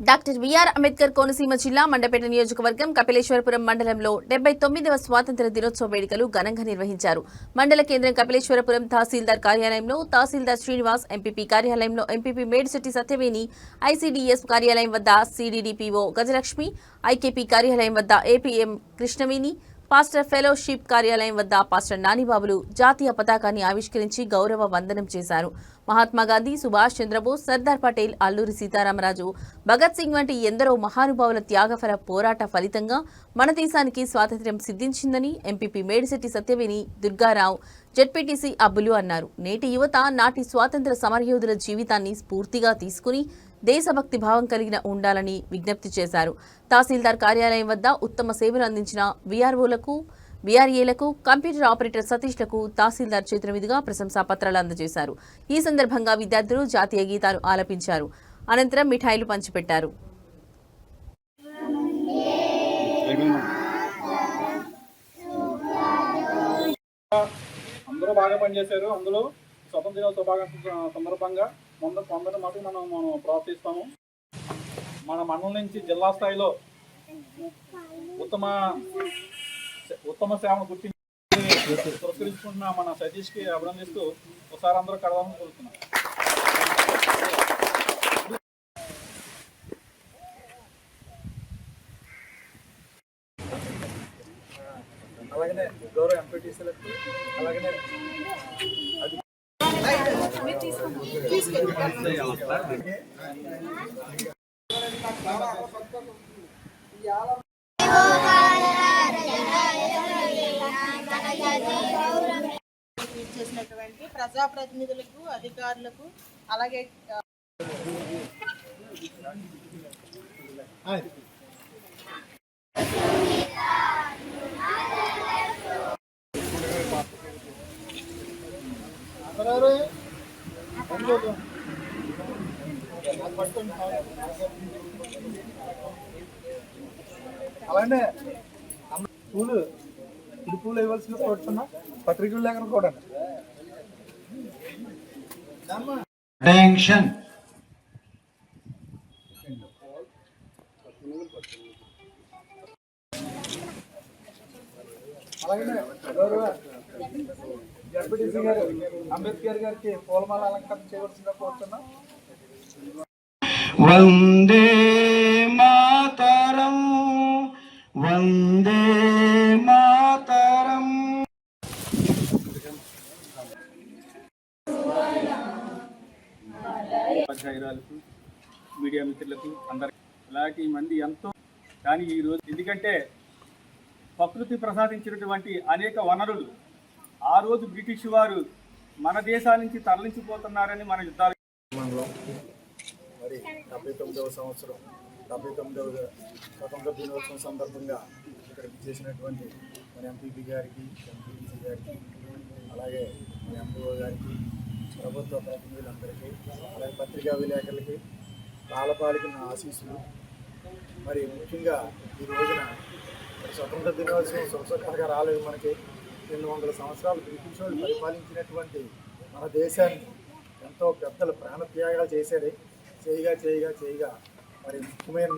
Doctor BR Ambedkar Konaseema జిల్లా మండపేట నియోజకవర్గం కపిలేశ్వరపురం మండలంలో 79వ స్వాతంత్ర్య దినోత్సవ వేడుకలు ఘనంగా నిర్వహించారు. మండల కేంద్రం కపిలేశ్వరపురం తహసీల్దార్ కార్యాలయంలో తహసీల్దార్ శ్రీనివాస్, ఎంపీపీ కార్యాలయంలో ఎంపీపీ మేడిశెట్టి సత్యవేణి, ఐసీడీఎస్ కార్యాలయం వద్ద సీడీడీపీఓ గజలక్ష్మి, ఐకేపీ కార్యాలయం వద్ద ఏపీఎం కృష్ణవేణి, పాస్టర్ ఫెలోషిప్ కార్యాలయం వద్ద పాస్టర్ నానిబాబులు జాతీయ పతాకాన్ని ఆవిష్కరించి గౌరవ వందనం చేశారు. మహాత్మాగాంధీ, సుభాష్ చంద్రబోస్, సర్దార్ పటేల్, అల్లూరి సీతారామరాజు, భగత్ సింగ్ వంటి ఎందరో మహానుభావుల త్యాగఫల పోరాట ఫలితంగా మన దేశానికి స్వాతంత్ర్యం సిద్ధించిందని ఎంపీపీ మేడిశెట్టి సత్యవేణి, దుర్గారావు, జెడ్పీటీసీ అబ్బులు అన్నారు. నేటి యువత నాటి స్వాతంత్ర్య సమరయోధుల జీవితాన్ని స్ఫూర్తిగా తీసుకుని దేశభక్తి భావం కలిగిన ఉండాలని విజ్ఞప్తి చేశారు. తహసీల్దార్ కార్యాలయం వద్ద ఉత్తమ సేవలు అందించిన వీఆర్ఓలకు, వీఆర్ఏలకు, కంప్యూటర్ ఆపరేటర్ సతీష్లకు తహసీల్దార్ చేతుల మీదుగా ప్రశంసా పత్రాలు అందజేశారు. ఈ సందర్భంగా విద్యార్థులు జాతీయ గీతాలు ఆలపించారు. అనంతరం మిఠాయిలు పంచిపెట్టారు. అందరూ బాగా పనిచేశారు. అందులో స్వతంత్ర దినోత్సవ శుభాకాంక్షల సందర్భంగా కొందరు మటుకు మనం ప్రోత్సహిస్తాము. మన మండలం నుంచి జిల్లా స్థాయిలో ఉత్తమ సేవను గుర్తించి పురస్కరించుకుంటున్న మన సతీష్కి అభినందిస్తూ ఒకసారి అందరూ కడదామని కోరుతున్నాం. అలాగనే గౌరవ ఎంపీటీసీలకు, అలాగనే చేసినటువంటి ప్రజాప్రతినిధులకు, అధికారులకు, అలాగే అలానే పూలు పూలు ఇవ్వాల్సిన కోరుతున్నా. పత్రికలు లేఖను కూడా అలాగనే గౌరవ జడ్పీటీసీ గారు అంబేద్కర్ గారికి పూలమాల అలంకరణ చేయవలసిందిగా కోరుతున్నా. వందే మాతరం, వందే మాతరం. ఉపాధ్యాయురాలకు, మీడియా మిత్రులకు అందరికీ ఇలాంటి మంది ఎంతో, కానీ ఈరోజు ఎందుకంటే ప్రకృతి ప్రసాదించినటువంటి అనేక వనరులు ఆ రోజు బ్రిటిష్ వారు మన దేశా నుంచి తరలించిపోతున్నారని మన యుద్ధాలు మరి 79వ సంవత్సరం 79వ స్వతంత్ర దినోత్సవం సందర్భంగా ఇక్కడికి చేసినటువంటి మన ఎంపీపీ గారికి, ఎంపీటీసీ గారికి, అలాగే మన ఎంపీఓ గారికి, ప్రభుత్వ ప్రతినిధులందరికీ, అలాగే పత్రికా విలేకరులకి, పాలపాలికి నా ఆశీస్సులు. మరి ముఖ్యంగా ఈ రోజున స్వతంత్ర దినోత్సవం సురక్షితంగా రాలేదు. మనకి 200 సంవత్సరాలు బ్రిటిష్ వాళ్ళు పరిపాలించినటువంటి మన దేశాన్ని ఎంతో పెద్దలు ప్రాణత్యాగాలు చేయగా మరి ముఖ్యమైన